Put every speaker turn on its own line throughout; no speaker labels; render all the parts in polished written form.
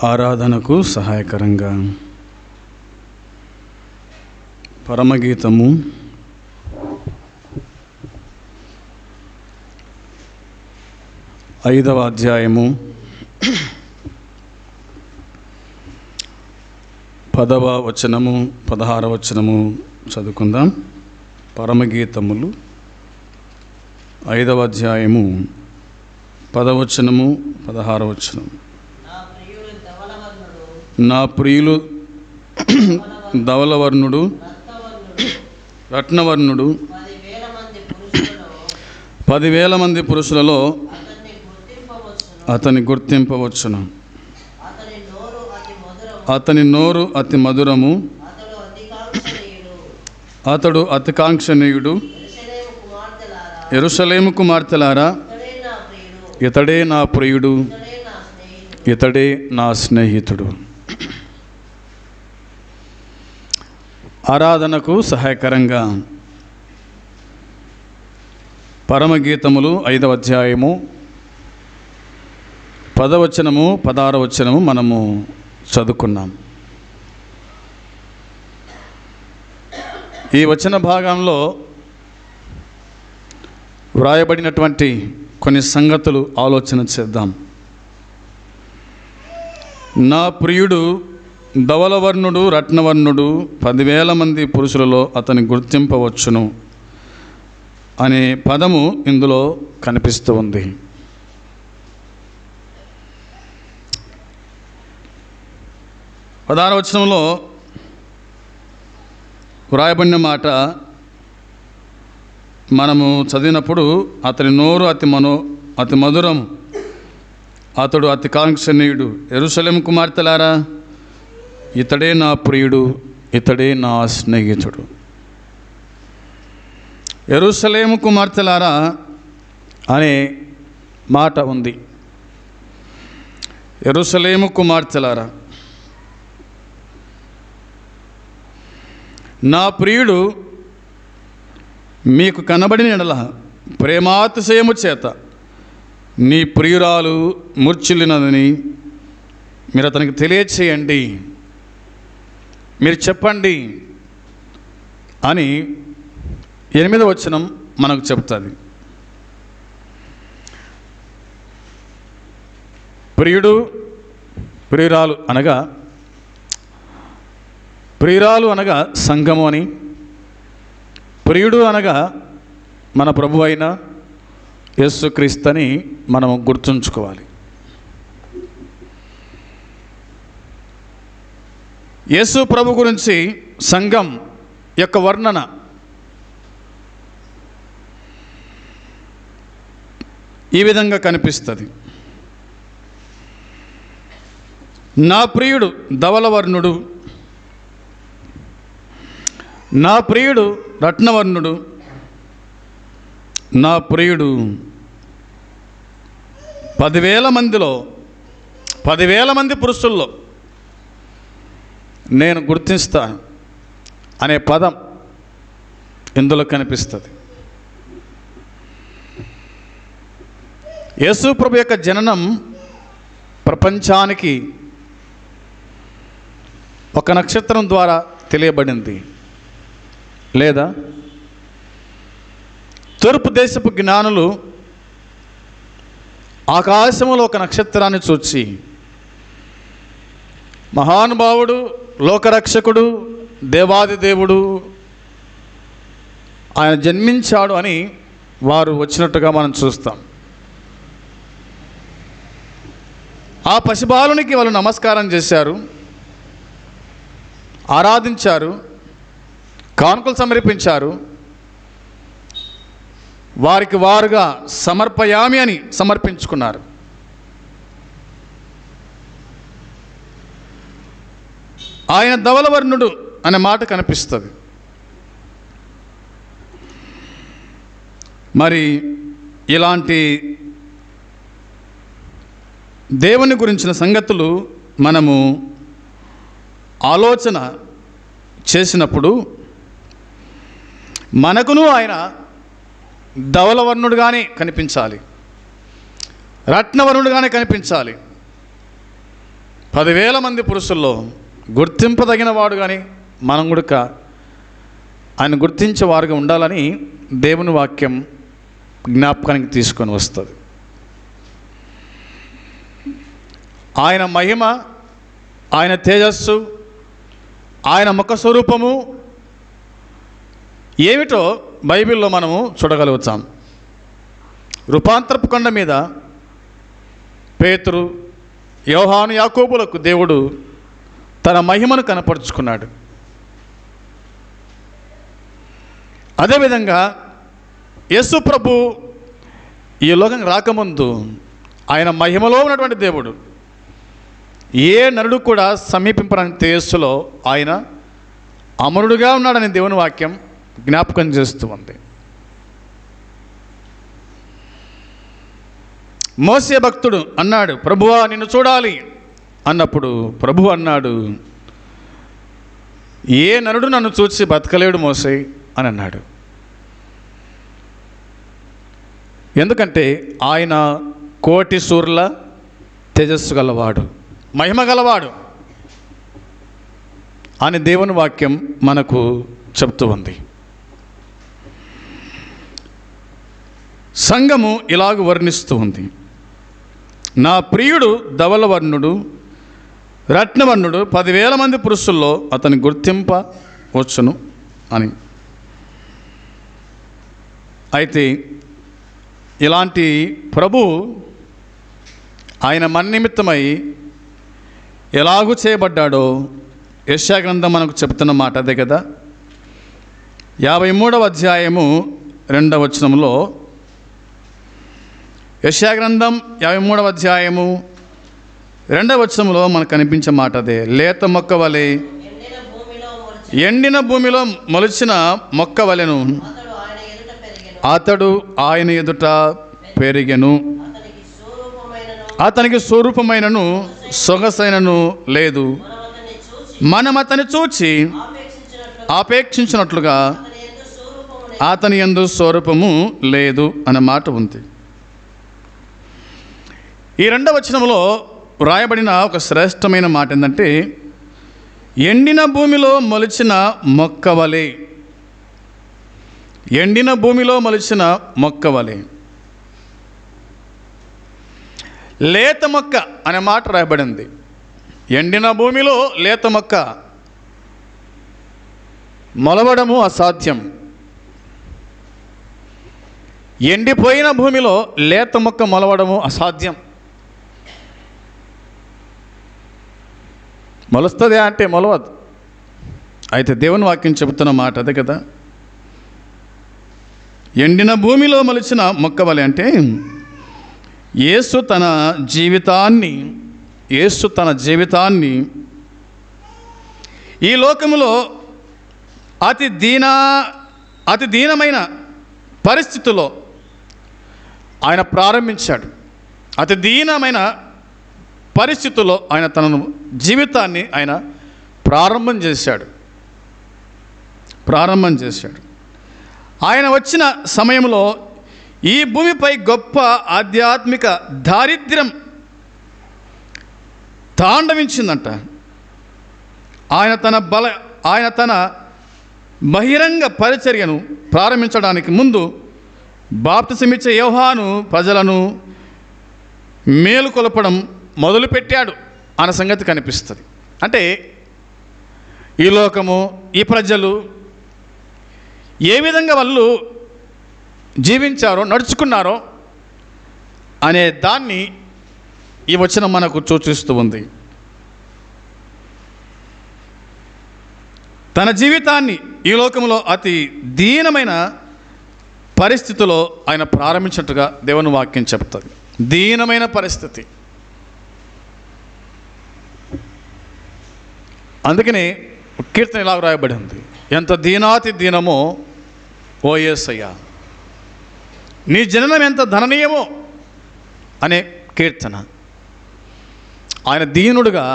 ఆరాధనకు సహాయకరంగా పరమగీతము 5వ అధ్యాయము 10వ వచనము 16వ వచనము చదువుకుందాం. పరమగీతములు 5వ అధ్యాయము 10వ వచనము 16వ వచనము. నా ప్రియులు ధవలవర్ణుడు రత్నవర్ణుడు 10,000 మంది పురుషులలో అతని గుర్తింపవచ్చును. అతని నోరు అతి మధురము, అతడు అతికాంక్షణీయుడు. యెరూషలేము కుమార్తెలారా, ఇతడే నా ప్రియుడు, ఇతడే నా స్నేహితుడు. ఆరాధనకు సహాయకరంగా పరమగీతములు 5వ అధ్యాయము 10వ వచనము 16వ వచనము మనము చదువుకున్నాం. ఈ వచన భాగంలో వ్రాయబడినటువంటి కొన్ని సంగతులు ఆలోచన చేద్దాం. నా ప్రియుడు ధవలవర్ణుడు రత్నవర్ణుడు 10,000 మంది పురుషులలో అతని గుర్తింపవచ్చును అనే పదము ఇందులో కనిపిస్తూ ఉంది. పదహారవ వచనంలో వ్రాయబడిన మాట మనము చదివినప్పుడు, అతని నోరు అతి మధురం, అతడు అతికాంక్షణీయుడు. యెరూషలేము కుమార్తెలారా, ఇతడే నా ప్రియుడు, ఇతడే నా స్నేహితుడు. యెరూషలేము కుమార్తెలారా అనే మాట ఉంది. యెరూషలేము కుమార్తెలారా, నా ప్రియుడు మీకు కనబడిన ఎడల ప్రేమాతిశయము చేత నీ ప్రియురాలు మూర్ఛిల్లినదని మీరు అతనికి తెలియచేయండి, మీరు చెప్పండి అని 8వ వచనం మనకు చెప్తుంది. ప్రియుడు ప్రియురాలు అనగా సంఘము అని, ప్రియుడు అనగా మన ప్రభు అయిన యేసుక్రీస్తుని మనము గుర్తుంచుకోవాలి. యేసు ప్రభు గురించి సంఘం యొక్క వర్ణన ఈ విధంగా కనిపిస్తుంది. నా ప్రియుడు ధవలవర్ణుడు, నా ప్రియుడు రత్నవర్ణుడు, నా ప్రియుడు 10,000 మందిలో 10,000 మంది పురుషుల్లో నేను గుర్తిస్తాను అనే పదం ఇందులో కనిపిస్తుంది. యేసు ప్రభు యొక్క జననం ప్రపంచానికి ఒక నక్షత్రం ద్వారా తెలియబడింది, లేదా తూర్పు దేశపు జ్ఞానులు ఆకాశంలో ఒక నక్షత్రాన్ని చూచి, మహానుభావుడు, లోకరక్షకుడు, దేవాది దేవుడు ఆయన జన్మించాడు అని వారు వచ్చినట్టుగా మనం చూస్తాం. ఆ పసిబాలునికి వాళ్ళు నమస్కారం చేశారు, ఆరాధించారు, కానుకలు సమర్పించారు, వారికి వారుగా సమర్పయామి అని సమర్పించుకున్నారు. ఆయన ధవలవర్ణుడు అనే మాట కనిపిస్తుంది. మరి ఇలాంటి దేవుని గురించిన సంగతులు మనము ఆలోచన చేసినప్పుడు మనకును ఆయన ధవలవర్ణుడుగానే కనిపించాలి, రత్నవర్ణుడుగానే కనిపించాలి. 10,000 మంది పురుషుల్లో గుర్తింపదగిన వాడు కానీ మనం కూడా ఆయన గుర్తించే వారుగా ఉండాలని దేవుని వాక్యం జ్ఞాపకానికి తీసుకొని వస్తుంది. ఆయన మహిమ, ఆయన తేజస్సు, ఆయన ముఖ స్వరూపము ఏమిటో బైబిల్లో మనము చూడగలుగుతాం. రూపాంతరపు కొండ మీద పేతురు, యోహాను, యాకోబులకు దేవుడు తన మహిమను కనపరుచుకున్నాడు. అదేవిధంగా యేసు ప్రభు ఈ లోకం రాకముందు ఆయన మహిమలో ఉన్నటువంటి దేవుడు. ఏ నరుడు కూడా సమీపింపని తేజస్సులో ఆయన అమరుడుగా ఉన్నాడని దేవుని వాక్యం జ్ఞాపకం చేస్తూ ఉంది. మోసే భక్తుడు అన్నాడు, ప్రభువా నిన్ను చూడాలి అన్నప్పుడు ప్రభు అన్నాడు, ఏ నరుడు నన్ను చూసి బతకలేడు మోసే అని అన్నాడు. ఎందుకంటే ఆయన కోటి సూర్యుల తేజస్సు గలవాడు, మహిమ గలవాడు అని దేవుని వాక్యం మనకు చెప్తూ ఉంది. సంఘము ఇలాగ వర్ణిస్తూ ఉంది, నా ప్రియుడు ధవలవర్ణుడు, రత్నవర్ణుడు, 10,000 మంది పురుషుల్లో అతని గుర్తింపవచ్చును అని. అయితే ఇలాంటి ప్రభు ఆయన మన నిమిత్తమై ఎలాగూ చేయబడ్డాడో యెషయా గ్రంథం మనకు చెప్తున్న మాట అదే కదా. 53వ అధ్యాయము 2వ వచనంలో, యెషయా గ్రంథం 53వ అధ్యాయము 2వ వచనంలో మనకు కనిపించే మాట అదే. లేత మొక్క వలె, ఎండిన భూమిలో మొలిచిన మొక్క వలెను అతడు ఆయన ఎదుట పెరిగెను, అతనికి స్వరూపమైనను సొగసైనను లేదు, మనం అతన్ని చూచి ఆపేక్షించినట్లుగా అతని యందు స్వరూపము లేదు అనే మాట ఉంది. ఈ 2వ వచనంలో వ్రాయబడిన ఒక శ్రేష్టమైన మాట ఏంటంటే, ఎండిన భూమిలో మొలిచిన మొక్క వలె, ఎండిన భూమిలో మొలిచిన మొక్క వలె. లేత మొక్క అనే మాట రాయబడింది. ఎండిన భూమిలో లేత మొక్క మొలవడము అసాధ్యం. ఎండిపోయిన భూమిలో లేత మొక్క మొలవడము అసాధ్యం. మొలుస్తుంది అంటే మొలవదు. అయితే దేవుని వాక్యం చెబుతున్న మాట అదే కదా. ఎండిన భూమిలో మొలిచిన మొక్క వలె అంటే యేసు తన జీవితాన్ని ఈ లోకములో అతి దీనమైన పరిస్థితుల్లో ఆయన ప్రారంభించాడు. అతి దీనమైన పరిస్థితుల్లో ఆయన తన జీవితాన్ని ఆయన ప్రారంభం చేశాడు. ఆయన వచ్చిన సమయంలో ఈ భూమిపై గొప్ప ఆధ్యాత్మిక దారిద్ర్యం తాండవించిందంట. ఆయన తన బహిరంగ పరిచర్యను ప్రారంభించడానికి ముందు బాప్తిసమిచ్చే యోహాను ప్రజలను మేలుకొలపడం మొదలుపెట్టాడు అన్న సంగతి కనిపిస్తుంది. అంటే ఈ లోకము, ఈ ప్రజలు ఏ విధంగా వాళ్ళు జీవించారో, నడుచుకున్నారో అనే దాన్ని ఈ వచనం మనకు సూచిస్తూ ఉంది. తన జీవితాన్ని ఈ లోకంలో అతి దీనమైన పరిస్థితిలో ఆయన ప్రారంభించినట్టుగా దేవుని వాక్యం చెప్తుంది. దీనమైన పరిస్థితి. అందుకని కీర్తన ఇలాగ రాయబడి ఉంది, ఎంత దీనాతి దీనమో ఓ యేసయ్యా, నీ జననం ఎంత ధననీయమో అనే కీర్తన. ఆయన దీనుడుగా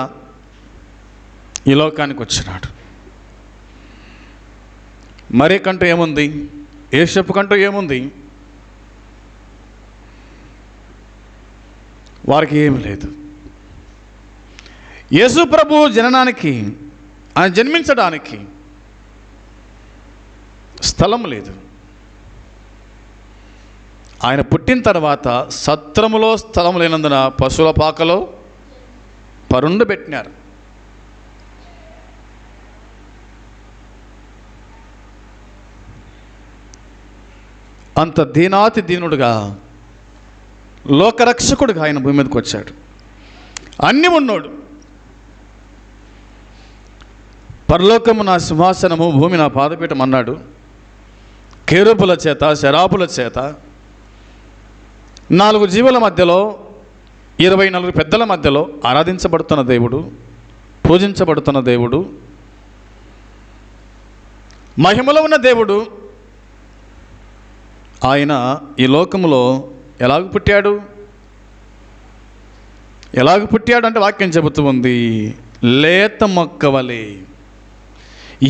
ఈ లోకానికి వచ్చినాడు. మరి కంటూ ఏముంది? యేసప్పు కంటూ ఏముంది? వారికి ఏమి లేదు. యేసు ప్రభు జననానికి, ఆయన జన్మించడానికి స్థలం లేదు. ఆయన పుట్టిన తర్వాత సత్రములో స్థలం లేనందున పశువుల పాకలో పరుండబెట్టినారు. అంత దీనాతి దీనుడుగా, లోకరక్షకుడుగా ఆయన భూమి మీదకి వచ్చాడు. అన్నీ ఉన్నోడు. పరలోకము నా సింహాసనము, భూమి నా పాదపీఠం అన్నాడు. కేరుబుల చేత, శరాపుల చేత, 4 జీవుల మధ్యలో, 24 పెద్దల మధ్యలో ఆరాధించబడుతున్న దేవుడు, పూజించబడుతున్న దేవుడు, మహిమలో ఉన్న దేవుడు ఆయన ఈ లోకంలో ఎలాగ పుట్టాడు? అంటే వాక్యం చెబుతూ ఉంది, లేత మొక్కవలే,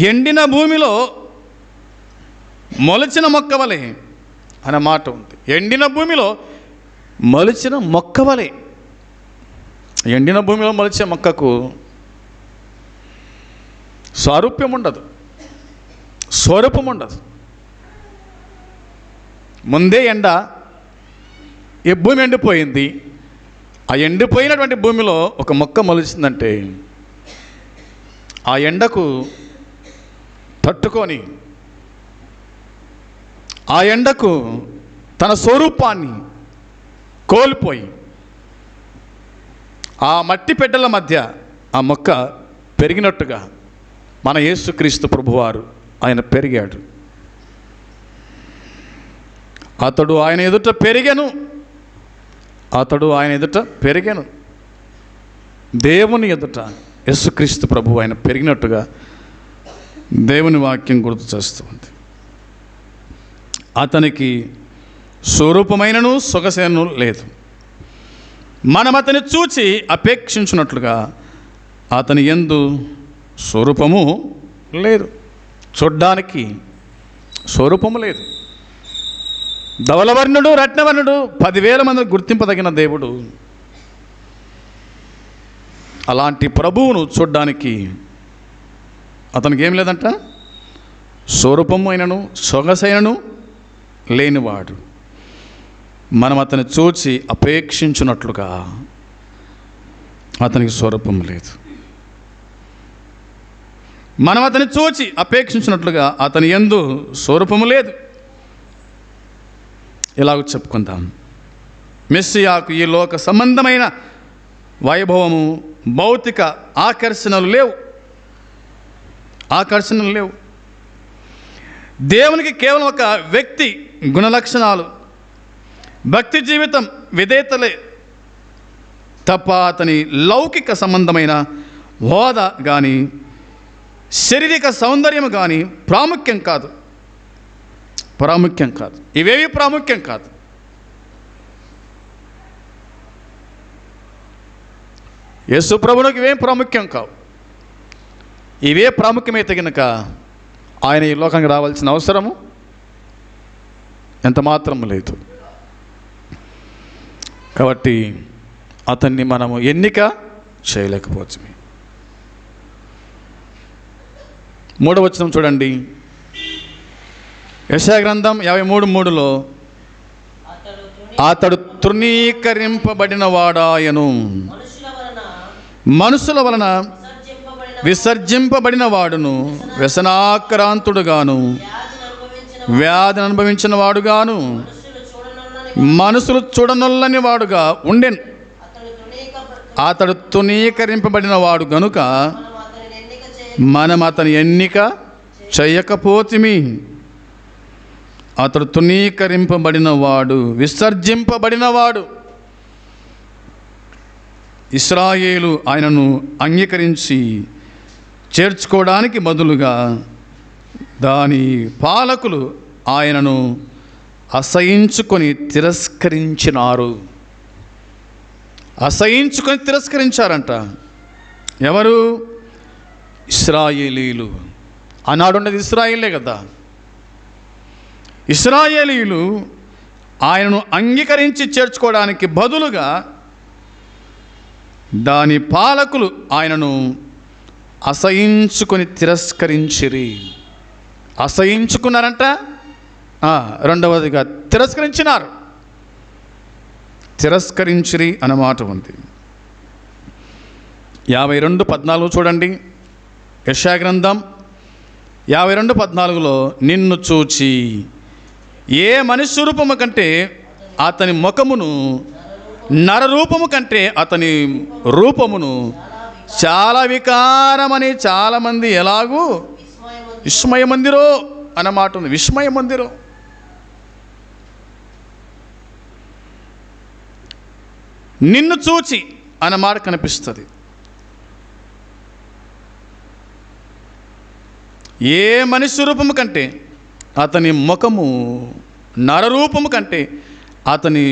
ఎండిన భూమిలో మొలచిన మొక్కవలే అనే మాట ఉంది. ఎండిన భూమిలో మొలిచిన మొక్కవలే. ఎండిన భూమిలో మొలిచే మొక్కకు స్వరూప్యం ఉండదు, స్వరూపం ఉండదు. ముందే ఎండ, ఈ భూమి ఎండిపోయింది. ఆ ఎండిపోయినటువంటి భూమిలో ఒక మొక్క మొలిచిందంటే ఆ ఎండకు తట్టుకొని, ఆ ఎండకు తన స్వరూపాన్ని కోల్పోయి ఆ మట్టి పెడ్డల మధ్య ఆ మొక్క పెరిగినట్టుగా మన యేసుక్రీస్తు ప్రభువారు ఆయన పెరిగాడు. అతడు ఆయన ఎదుట పెరిగాను. దేవుని ఎదుట యేసుక్రీస్తు ప్రభు ఆయన పెరిగినట్టుగా దేవుని వాక్యం గుర్తు చేస్తుంది. అతనికి స్వరూపమైనను సొగసైనను లేదు. మనం అతని చూచి అపేక్షించినట్లుగా అతని యందు స్వరూపము లేదు. చూడ్డానికి స్వరూపము లేదు. ధవలవర్ణుడు, రత్నవర్ణుడు, 10,000 మందిని గుర్తింపదగిన దేవుడు. అలాంటి ప్రభువును చూడ్డానికి అతనికి ఏం లేదంట, స్వరూపము అయినను సొగసైనను లేనివాడు. మనం అతన్ని చూచి అపేక్షించినట్లుగా అతనికి స్వరూపం లేదు. మనం అతన్ని చూచి అపేక్షించినట్లుగా అతని యందు స్వరూపము లేదు. ఇలాగ చెప్పుకుందాం, మెస్సియాకు ఈ లోక సంబంధమైన వైభవము, భౌతిక ఆకర్షణలు లేవు. దేవునికి కేవలం ఒక వ్యక్తి గుణలక్షణాలు, భక్తి జీవితం, విధేయతలే తప్ప అతని లౌకిక సంబంధమైన హోదా కానీ, శారీరక సౌందర్యం కానీ ప్రాముఖ్యం కాదు. ఇవేవి ప్రాముఖ్యం కాదు. యేసు ప్రభువునికి ఇవేం ప్రాముఖ్యం కావు. ఇవే ప్రాముఖ్యమైతే కనుక ఆయన ఈ లోకానికి రావాల్సిన అవసరము ఎంత మాత్రం లేదు. కాబట్టి అతన్ని మనము ఎన్నిక చేయలేకపోవచ్చు. 3వ వచనం చూడండి, యెషయా గ్రంథం 53:3లో అతడు తృణీకరింపబడిన వాడాయను, మనుషుల వలన విసర్జింపబడిన వాడును, వ్యసనాక్రాంతుడుగాను, వ్యాధిని అనుభవించిన వాడుగాను, మనుషులు చూడనొల్లని వాడుగా ఉండెను. అతడు తృణీకరింపబడిన వాడు గనుక మనం అతని ఎన్నిక చేయకపోతిమి. అతడు తృణీకరింపబడిన వాడు, విసర్జింపబడిన వాడు. ఇశ్రాయేలు ఆయనను అంగీకరించి చేర్చుకోవడానికి బదులుగా దాని పాలకులు ఆయనను అసహించుకొని తిరస్కరించారంట. ఎవరు? ఇశ్రాయేలీలు. ఆనాడున్నది ఇశ్రాయేలే కదా. ఇశ్రాయేలీలు ఆయనను అంగీకరించి చేర్చుకోవడానికి బదులుగా దాని పాలకులు ఆయనను అసహించుకొని తిరస్కరించిరి. అసహించుకున్నారంట. రెండవదిగా తిరస్కరించినారు. తిరస్కరించిరి అన్నమాట ఉంది. 52:14 చూడండి. యెషయా గ్రంథం 52:14లో నిన్ను చూచి ఏ మనుష్య రూపము కంటే అతని ముఖమును, నరరూపము కంటే అతని రూపమును చాలా వికారమని చాలామంది ఎలాగూ విస్మయమందిరో అన్నమాట ఉంది. విస్మయమందిరో. నిన్ను చూచి అన్నమాట కనిపిస్తుంది. ఏ మనిషి రూపము కంటే అతని ముఖము, నరరూపము కంటే అతని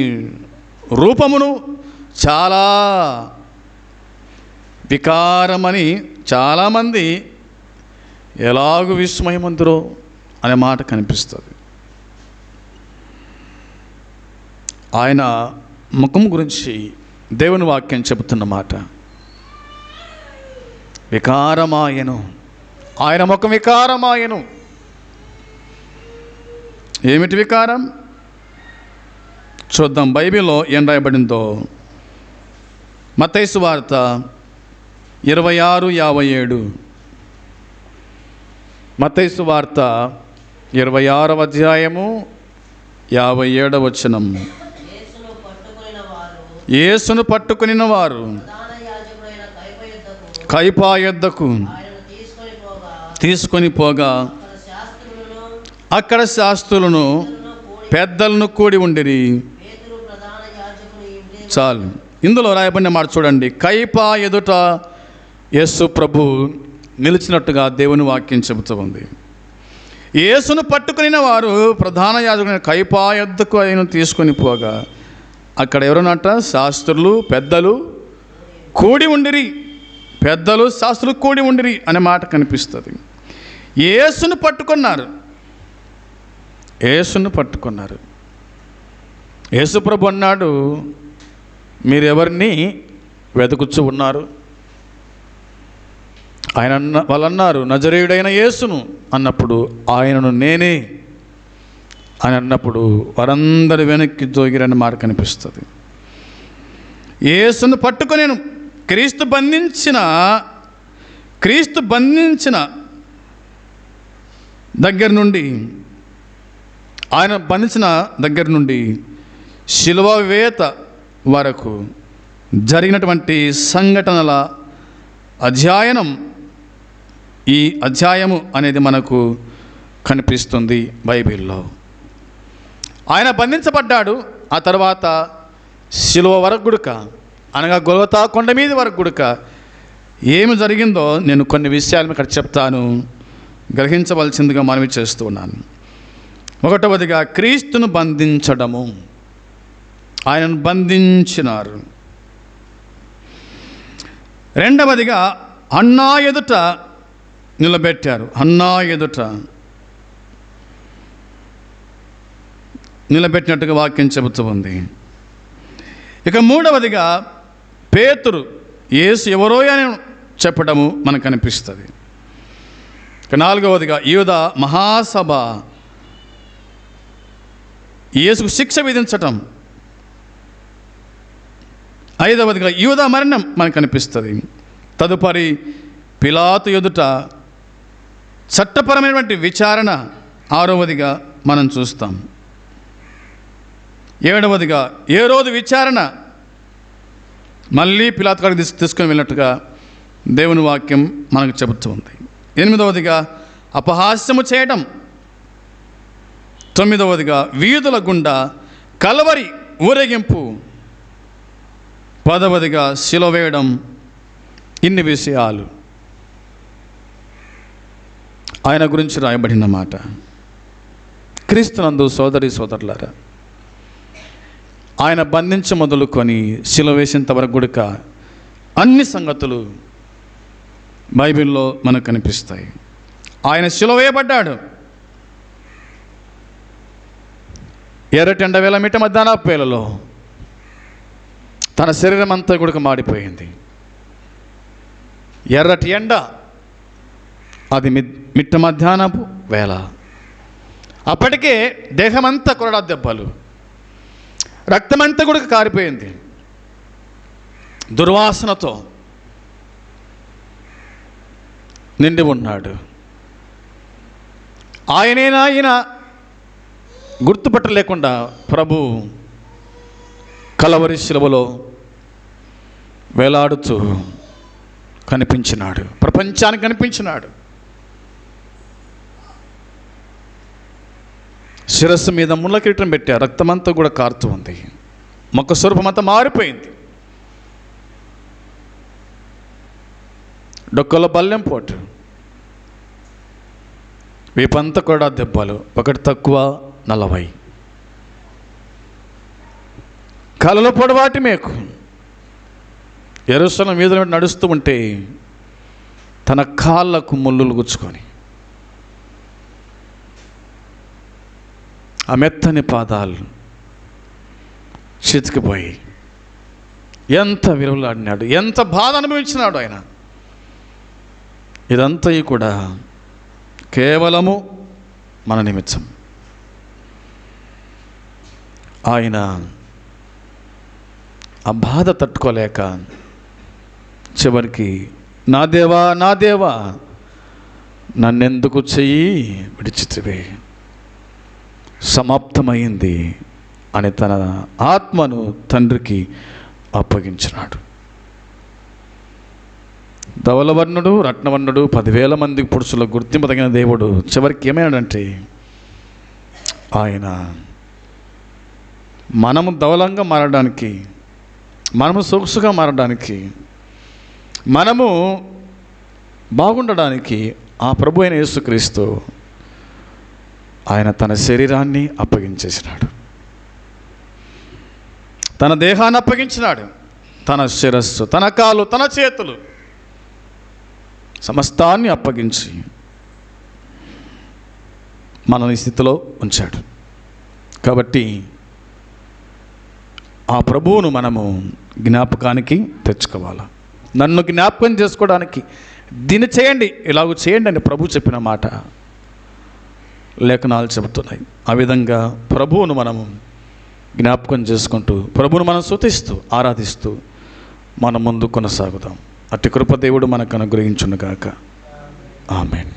రూపమును చాలా వికారమని చాలామంది ఎలాగూ విస్మయమందురో అనే మాట కనిపిస్తుంది. ఆయన ముఖం గురించి దేవుని వాక్యం చెబుతున్న మాట, వికారమాయను. ఆయన ముఖం వికారమాయను. ఏమిటి వికారం? చూద్దాం బైబిల్లో ఏం రాయబడిందో. మత్తయి సువార్త 26:57. మత్తయి సువార్త 26వ అధ్యాయము 57వ వచనం. యేసును పట్టుకొనిన వారు కయపా యొద్దకు తీసుకొని పోగా అక్కడ శాస్త్రులను పెద్దలను కూడి ఉండిరి. చాలు. ఇందులో రాయబడిన మాట చూడండి. కయపా ఎదుట యేసు ప్రభు నిలిచినట్టుగా దేవుని వాక్యం చెబుతూ ఉంది. యేసును పట్టుకుని వారు ప్రధాన యాజకుడైన కయపా యొద్దకు ఆయన తీసుకొని పోగా అక్కడ ఎవరున్నట్ట? శాస్త్రులు, పెద్దలు కూడి ఉండిరి. పెద్దలు, శాస్త్రులు కూడి ఉండిరి అనే మాట కనిపిస్తుంది. యేసును పట్టుకున్నారు. యేసును పట్టుకున్నారు. యేసు ప్రభు అన్నాడు, మీరెవరిని వెతుకుచ్చు ఉన్నారు? వాళ్ళు అన్నారు, నజరేయుడైన యేసును అన్నప్పుడు ఆయనను నేనే అని అన్నప్పుడు వారందరూ వెనక్కి జోగిరని మాట కనిపిస్తుంది. యేసును పట్టుకొని క్రీస్తు బంధించిన దగ్గర నుండి, ఆయన బంధించిన దగ్గర నుండి శిలువ వేత వరకు జరిగినటువంటి సంఘటనల అధ్యయనం ఈ అధ్యాయము అనేది మనకు కనిపిస్తుంది బైబిల్లో. ఆయన బంధించబడ్డాడు. ఆ తర్వాత శిలువ వరకు గుడక, అనగా గొల్గొతా కొండ మీద వరకు గుడక ఏమి జరిగిందో నేను కొన్ని విషయాలు ఇక్కడ చెప్తాను, గ్రహించవలసిందిగా మనవి చేస్తూ ఉన్నాను. ఒకటవదిగా క్రీస్తును బంధించడము. ఆయనను బంధించినారు. రెండవదిగా అన్నా ఎదుట నిలబెట్టారు. అన్నా ఎదుట నిలబెట్టినట్టుగా వాక్యం చెబుతూ ఉంది. ఇక మూడవదిగా పేతురు యేసు ఎవరో అని చెప్పడము మనకు కనిపిస్తుంది. ఇక నాలుగవదిగా యూదా మహాసభ యేసుకు శిక్ష విధించటం. ఐదవదిగా యూదా మరణం మనకు కనిపిస్తుంది. తదుపరి పిలాతు ఎదుట చట్టపరమైనటువంటి విచారణ ఆరవదిగా మనం చూస్తాం. ఏడవదిగా హేరోదు విచారణ, మళ్ళీ పిలాతు కాడికి తీసుకొని వెళ్ళినట్టుగా దేవుని వాక్యం మనకు చెబుతూ ఉంది. ఎనిమిదవదిగా అపహాస్యము చేయడం. తొమ్మిదవదిగా వీధుల గుండా కలవరి ఊరేగింపు. పదవదిగా శిలువ వేయడం. ఇన్ని విషయాలు ఆయన గురించి రాయబడిన మాట. క్రీస్తునందు సోదరి సోదరులారా, ఆయన బంధించి మొదలుకొని శిలువ వేసేంత వరకు గుడక అన్ని సంగతులు బైబిల్లో మనకు కనిపిస్తాయి. ఆయన శిలువ వేయబడ్డాడు. ఎర్రటెండ వేళ మిట్ట మధ్యాహ్న వేళలో తన శరీరం అంతా కూడా మాడిపోయింది. ఎర్రటి ఎండ, అది మిట్ట మధ్యాహ్నపు వేళ. అప్పటికే దేహమంతా కొరడా దెబ్బలు, రక్తమంతా కూడా కారిపోయింది, దుర్వాసనతో నిండి ఉన్నాడు. ఆయన గుర్తుపట్టలేకుండా ప్రభు కలవరి శిలువలో వేలాడుతూ కనిపించినాడు, ప్రపంచానికి కనిపించినాడు. శిరస్సు మీద ముళ్ళ కిరీటం పెట్టారు, రక్తమంతా కూడా కారుతూ ఉంది, ముఖ స్వరూపం అంతా మారిపోయింది, డొక్కలో బల్లెం పోటు, వీపంతా కూడా దెబ్బలు, ఒకటి తక్కువ 40, కలలో పొడవాటి మేకు. యెరూషలేము వీధుల మీద నడుస్తూ ఉంటే తన కాళ్ళకు ముళ్ళులు గుచ్చుకొని, ఆ మెత్తని పాదాలు చితికిపోయి ఎంత విలువలాడినాడు, ఎంత బాధ అనుభవించినాడు ఆయన. ఇదంతా కూడా కేవలము మన నిమిత్తం. ఆయన ఆ బాధ తట్టుకోలేక చివరికి, నా దేవా నా దేవా నన్నెందుకు చెయ్యి విడిచితివే, సమాప్తమైంది అని తన ఆత్మను తండ్రికి అప్పగించినాడు. ధవలవర్ణుడు, రత్నవర్ణుడు, 10,000 మంది పురుషుల గుర్తింపు తగిన దేవుడు చివరికి ఏమైనాడంటే, ఆయన మనము ధవలంగా మారడానికి, మనము సొగసుగా మారడానికి, మనము బాగుండడానికి ఆ ప్రభు అయిన యేసుక్రీస్తు ఆయన తన శరీరాన్ని అప్పగించేసినాడు, తన దేహాన్ని అప్పగించినాడు, తన శిరస్సు, తన కాలు, తన చేతులు సమస్తాన్ని అప్పగించి మనల్ని స్థితిలో ఉంచాడు. కాబట్టి ఆ ప్రభువును మనము జ్ఞాపకానికి తెచ్చుకోవాలి. నన్ను జ్ఞాపకం చేసుకోవడానికి దీన్ని చేయండి, ఇలాగ చేయండి అని ప్రభు చెప్పిన మాట లేఖనాలు చెబుతున్నాయి. ఆ విధంగా ప్రభువును మనము జ్ఞాపకం చేసుకుంటూ, ప్రభువును మనం స్తుతిస్తూ ఆరాధిస్తూ మనం ముందు కొనసాగుదాం. అట్టి కృప దేవుడు మనకు అనుగ్రహించును గాక. ఆమేన్.